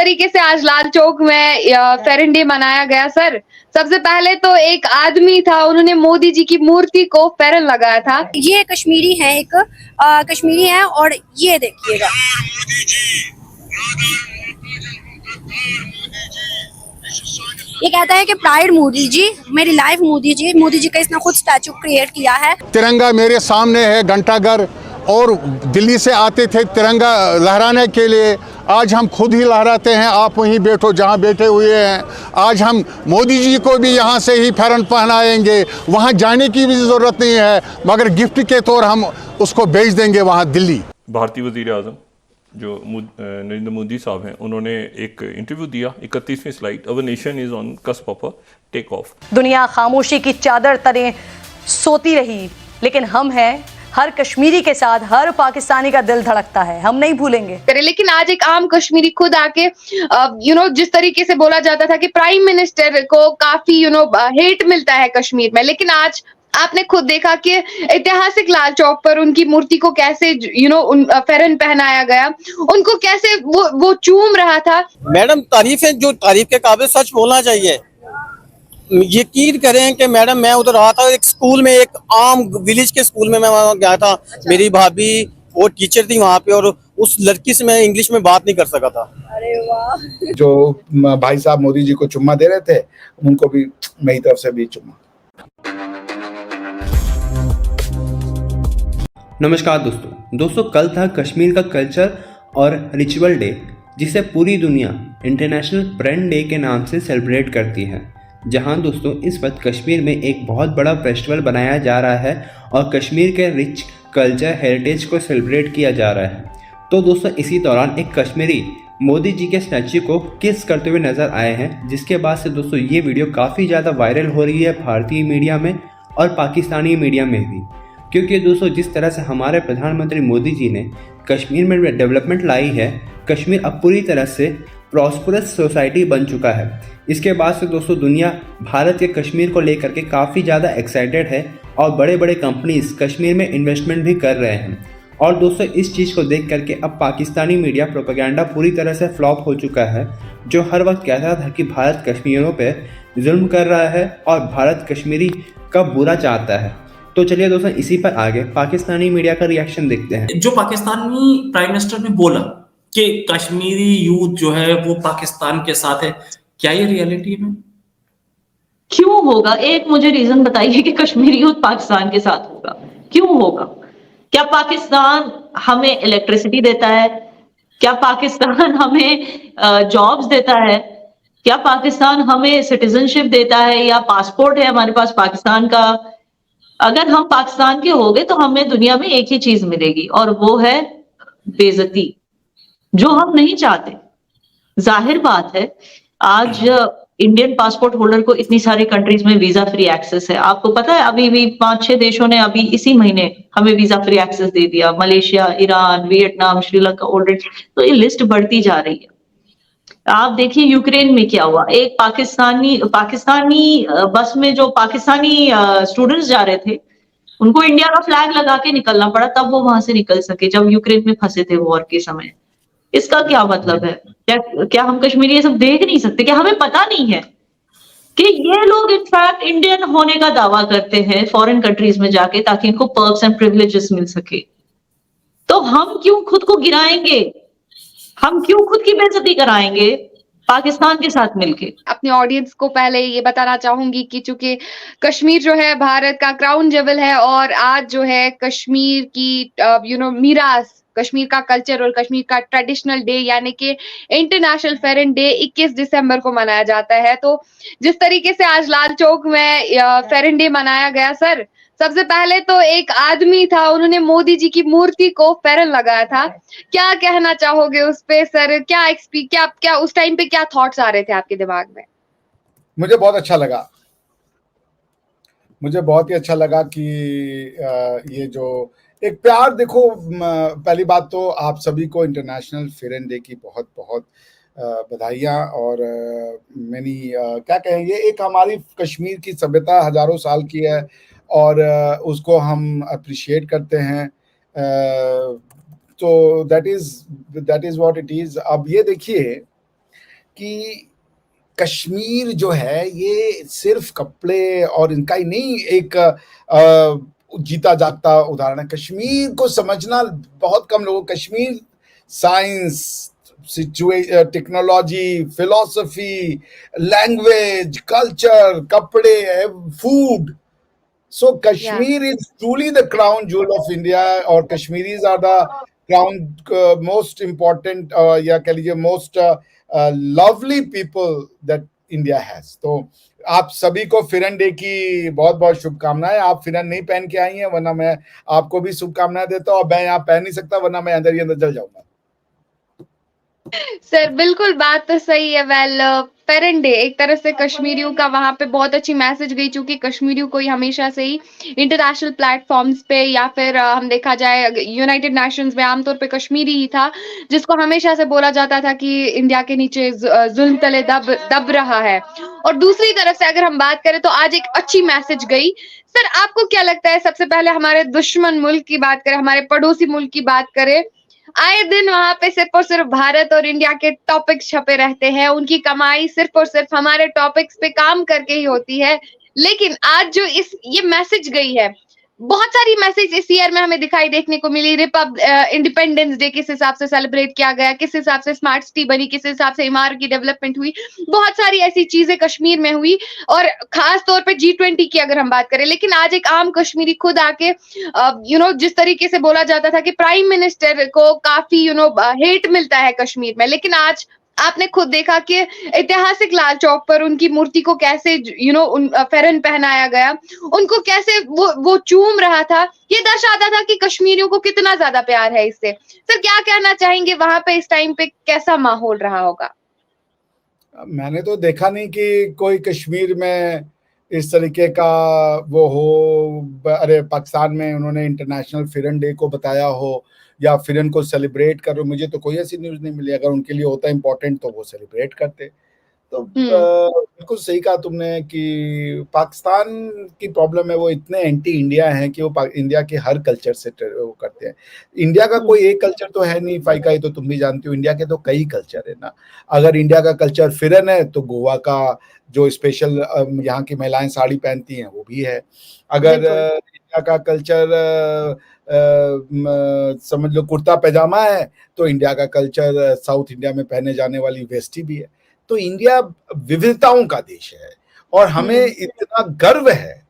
तरीके से आज लाल चौक में फेरन डे मनाया गया सर, सबसे पहले तो एक आदमी था, उन्होंने मोदी जी की मूर्ति को फेरन लगाया था। ये कश्मीरी है, एक कश्मीरी है और ये देखिएगा, ये कहता है कि प्राइड मोदी जी, मेरी लाइफ मोदी जी। मोदी जी का इसने खुद स्टैचू क्रिएट किया है। तिरंगा मेरे सामने है घंटाघर, और दिल्ली से आते थे तिरंगा लहराने के लिए। आज हम खुद ही लहराते हैं, आप वहीं बैठो जहां बैठे हुए हैं। आज हम मोदी जी को भी यहां से ही फेरन पहनाएंगे, वहां जाने की भी ज़रूरत नहीं है, मगर गिफ्ट के तौर हम उसको भेज देंगे वहां दिल्ली। भारतीय वज़ीर आज़म जो नरेंद्र मोदी साहब हैं, उन्होंने एक इंटरव्यू दिया, 31वीं slide, our nation is on cusp of a take off. दुनिया खामोशी की चादर तले सोती रही, लेकिन हम हैं, हर कश्मीरी के साथ हर पाकिस्तानी का दिल धड़कता है, हम नहीं भूलेंगे। लेकिन आज एक आम कश्मीरी खुद आके जिस तरीके से बोला जाता था कि प्राइम मिनिस्टर को काफी हेट मिलता है कश्मीर में, लेकिन आज आपने खुद देखा कि ऐतिहासिक लाल चौक पर उनकी मूर्ति को कैसे फेरन पहनाया गया, उनको कैसे वो चूम रहा था। मैडम तारीफ है, जो तारीफ के काबिल सच बोलना चाहिए। यकीन करें कि मैडम मैं उधर रहा था, एक स्कूल में, एक आम विलेज के स्कूल में मैं वहाँ गया था। मेरी भाभी वो टीचर थी वहाँ पे, और उस लड़की से मैं इंग्लिश में बात नहीं कर सका था। अरे वाह। जो भाई साहब मोदी जी को चुम्मा दे रहे थे, उनको भी मेरी तरफ से भी चुम्मा। नमस्कार दोस्तों, कल था कश्मीर का कल्चर और रिचुअल डे, जिसे पूरी दुनिया इंटरनेशनल फ्रेंड डे के नाम से सेलिब्रेट करती है। जहां दोस्तों इस वक्त कश्मीर में एक बहुत बड़ा फेस्टिवल बनाया जा रहा है और कश्मीर के रिच कल्चर हेरिटेज को सेलिब्रेट किया जा रहा है। तो दोस्तों इसी दौरान एक कश्मीरी मोदी जी के स्टैच्यू को किस करते हुए नज़र आए हैं, जिसके बाद से दोस्तों ये वीडियो काफ़ी ज़्यादा वायरल हो रही है भारतीय मीडिया में और पाकिस्तानी मीडिया में भी। क्योंकि दोस्तों जिस तरह से हमारे प्रधानमंत्री मोदी जी ने कश्मीर में डेवलपमेंट लाई है, कश्मीर अब पूरी तरह से प्रॉस्परस सोसाइटी बन चुका है। इसके बाद से दोस्तों दुनिया भारत के कश्मीर को लेकर के काफ़ी ज़्यादा एक्साइटेड है और बड़े बड़े कंपनीज कश्मीर में इन्वेस्टमेंट भी कर रहे हैं। और दोस्तों इस चीज़ को देख करके अब पाकिस्तानी मीडिया प्रोपेगेंडा पूरी तरह से फ्लॉप हो चुका है, जो हर वक्त कहता था कि भारत कश्मीरियों पे जुल्म कर रहा है और भारत कश्मीरी का बुरा चाहता है। तो चलिए दोस्तों इसी पर आगे पाकिस्तानी मीडिया का रिएक्शन देखते हैं। जो पाकिस्तानी प्राइम मिनिस्टर ने बोला कि कश्मीरी यूथ जो है वो पाकिस्तान के साथ है, क्या ये रियलिटी में क्यों होगा? एक मुझे रीजन बताइए कि कश्मीरी यूथ पाकिस्तान के साथ होगा, क्यों होगा? क्या पाकिस्तान हमें इलेक्ट्रिसिटी देता है? क्या पाकिस्तान हमें जॉब्स देता है? क्या पाकिस्तान हमें सिटीजनशिप देता है या पासपोर्ट है हमारे पास पाकिस्तान का? अगर हम पाकिस्तान के हो गए तो हमें दुनिया में एक ही चीज मिलेगी और वो है बेइज्जती, जो हम नहीं चाहते। जाहिर बात है आज इंडियन पासपोर्ट होल्डर को इतनी सारी कंट्रीज में वीजा फ्री एक्सेस है। आपको पता है अभी भी 5-6 देशों ने अभी इसी महीने हमें वीजा फ्री एक्सेस दे दिया, Malaysia, Iran, Vietnam, Sri Lanka already. तो ये लिस्ट बढ़ती जा रही है। आप देखिए यूक्रेन में क्या हुआ, एक पाकिस्तानी बस में जो पाकिस्तानी स्टूडेंट्स जा रहे थे, उनको इंडिया का फ्लैग लगा के निकलना पड़ा, तब वो वहां से निकल सके जब यूक्रेन में फंसे थे वॉर के समय। इसका क्या मतलब है? क्या हम कश्मीरी ये सब देख नहीं सकते? क्या हमें पता नहीं है कि ये लोग इनफैक्ट इंडियन होने का दावा करते हैं फॉरेन कंट्रीज में जाके, ताकि इनको पर्क्स एंड प्रिविलेजेस मिल सके? तो हम क्यों खुद को गिराएंगे? हम क्यों खुद की बेइज्जती कराएंगे पाकिस्तान के साथ मिलके? अपने ऑडियंस को पहले ये बताना चाहूंगी कि चूंकि कश्मीर जो है भारत का क्राउन जेवल है, और आज जो है कश्मीर की मीरास, कश्मीर का कल्चर और कश्मीर का ट्रेडिशनल डे यानी कि इंटरनेशनल फेरन डे 21 दिसंबर को मनाया जाता है। तो जिस तरीके से आज लाल चौक में फेरन डे मनाया गया सर, सबसे पहले तो एक आदमी था, उन्होंने मोदी जी की मूर्ति को फेरन लगाया था। क्या कहना चाहोगे उस पे सर? क्या उस टाइम पे क्या थॉट्स आ रहे थे आपके दिमाग में? मुझे बहुत अच्छा लगा, मुझे बहुत ही अच्छा लगा कि ये जो एक प्यार, देखो पहली बात तो आप सभी को इंटरनेशनल फेरन डे की बहुत बहुत बधाइयाँ। और मैंने क्या कहें, ये एक हमारी कश्मीर की सभ्यता हजारों साल की है और उसको हम अप्रिशिएट करते हैं। तो that is what it is. अब ये देखिए कि कश्मीर जो है ये सिर्फ कपड़े और इनका ही नहीं, एक जीता जागता उदाहरण है। कश्मीर को समझना बहुत कम लोगों, Kashmir science, technology, philosophy, language, culture, कपड़े, food. So Kashmir is truly the crown jewel of India, और Kashmiris are the crown most important या कह लीजिए most lovely people that India has. तो आप सभी को फिरन डे की बहुत बहुत शुभकामनाएं। आप फिरन नहीं पहन के आई हैं, वरना मैं आपको भी शुभकामनाएं देता हूं, और मैं यहाँ पहन नहीं सकता वरना मैं अंदर ही अंदर जल जाऊंगा। सर बिल्कुल बात तो सही है। वेल पेरेंट डे एक तरह से कश्मीरियों का वहां पे बहुत अच्छी मैसेज गई, चूंकि कश्मीरियों को हमेशा से ही इंटरनेशनल प्लेटफॉर्म्स पे या फिर हम देखा जाए यूनाइटेड नेशंस में आमतौर पे कश्मीरी ही था जिसको हमेशा से बोला जाता था कि इंडिया के नीचे जुल्म तले दब रहा है। और दूसरी तरफ से अगर हम बात करें तो आज एक अच्छी मैसेज गई। सर आपको क्या लगता है, सबसे पहले हमारे दुश्मन मुल्क की बात करें, हमारे पड़ोसी मुल्क की बात करें, आए दिन वहां पे सिर्फ और सिर्फ भारत और इंडिया के टॉपिक्स छपे रहते हैं, उनकी कमाई सिर्फ और सिर्फ हमारे टॉपिक्स पे काम करके ही होती है। लेकिन आज जो ये मैसेज गई है, बहुत सारी मैसेज इस ईयर में हमें दिखाई देखने को मिली। इंडिपेंडेंस डे किस हिसाब से सेलिब्रेट किया गया, किस हिसाब से स्मार्ट सिटी बनी, किस हिसाब से इमारत की डेवलपमेंट हुई, बहुत सारी ऐसी चीजें कश्मीर में हुई। और खास तौर पे G20 की अगर हम बात करें, लेकिन आज एक आम कश्मीरी खुद आके जिस तरीके से बोला जाता था कि प्राइम मिनिस्टर को काफी हेट मिलता है कश्मीर में, लेकिन आज आपने खुद देखा कि ऐतिहासिक लाल चौक पर उनकी मूर्ति को कैसे फेरन पहनाया गया, उनको कैसे वो चूम रहा था। ये दर्शाता था कि कश्मीरियों को कितना ज्यादा प्यार है इससे। सर क्या कहना चाहेंगे, वहां पे इस टाइम पे कैसा माहौल रहा होगा? मैंने तो देखा नहीं कि कोई कश्मीर में इस तरीके का वो हो। अरे पाकिस्तान में उन्होंने इंटरनेशनल फिरन डे को बताया हो या फिरन को सेलिब्रेट करो, मुझे तो कोई ऐसी न्यूज़ नहीं मिली। अगर उनके लिए होता इम्पोर्टेंट तो वो सेलिब्रेट करते। तो बिल्कुल सही कहा तुमने कि पाकिस्तान की प्रॉब्लम है, वो इतने एंटी इंडिया हैं कि वो इंडिया के हर कल्चर से वो करते हैं। इंडिया का कोई एक कल्चर तो है नहीं फाइका, ये तो तुम भी जानती हो, इंडिया के तो कई कल्चर है ना। अगर इंडिया का कल्चर फिरन है तो गोवा का जो स्पेशल यहाँ की महिलाएं साड़ी पहनती हैं वो भी है। अगर इंडिया का कल्चर समझ लो कुर्ता पैजामा है तो इंडिया का कल्चर साउथ इंडिया में पहने जाने वाली वेस्टी भी है। तो इंडिया विविधताओं का देश है और हमें इतना गर्व है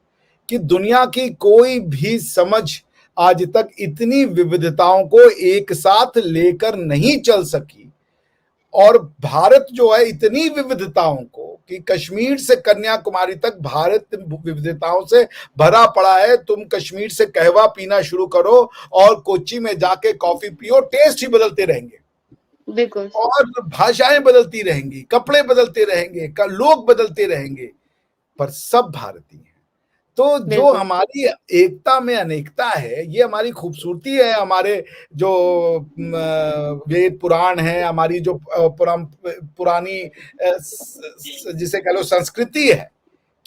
कि दुनिया की कोई भी समझ आज तक इतनी विविधताओं को एक साथ लेकर नहीं चल सकी। और भारत जो है इतनी विविधताओं को कि कश्मीर से कन्याकुमारी तक भारत विविधताओं से भरा पड़ा है। तुम कश्मीर से कहवा पीना शुरू करो और कोच्चि में जाके कॉफी पियो, टेस्ट ही बदलते रहेंगे, बिल्कुल, और भाषाएं बदलती रहेंगी, कपड़े बदलते रहेंगे, लोग बदलते रहेंगे, पर सब भारतीय हैं। तो जो हमारी एकता में अनेकता है, ये हमारी खूबसूरती है। हमारे जो वेद पुराण है, हमारी जो पुरानी जिसे कह लो संस्कृति है,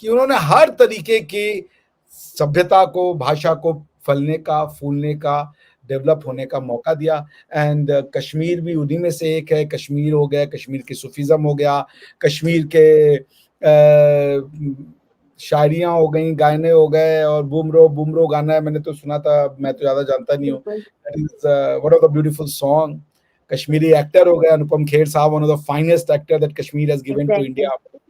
कि उन्होंने हर तरीके की सभ्यता को, भाषा को फलने का, फूलने का, डेवलप होने का मौका दिया। एंड कश्मीर भी उन्हीं में से एक है। कश्मीर हो गया, कश्मीर की सूफीज़म हो गया, कश्मीर के शायरियाँ हो गई, गाने हो गए, और बुमरो गाना है, मैंने तो सुना था, मैं तो ज़्यादा जानता नहीं हूँ। That is one of the beautiful song. Kashmiri actor हो गए Anupam Kher sahab, one of the finest actor that Kashmir has given to India.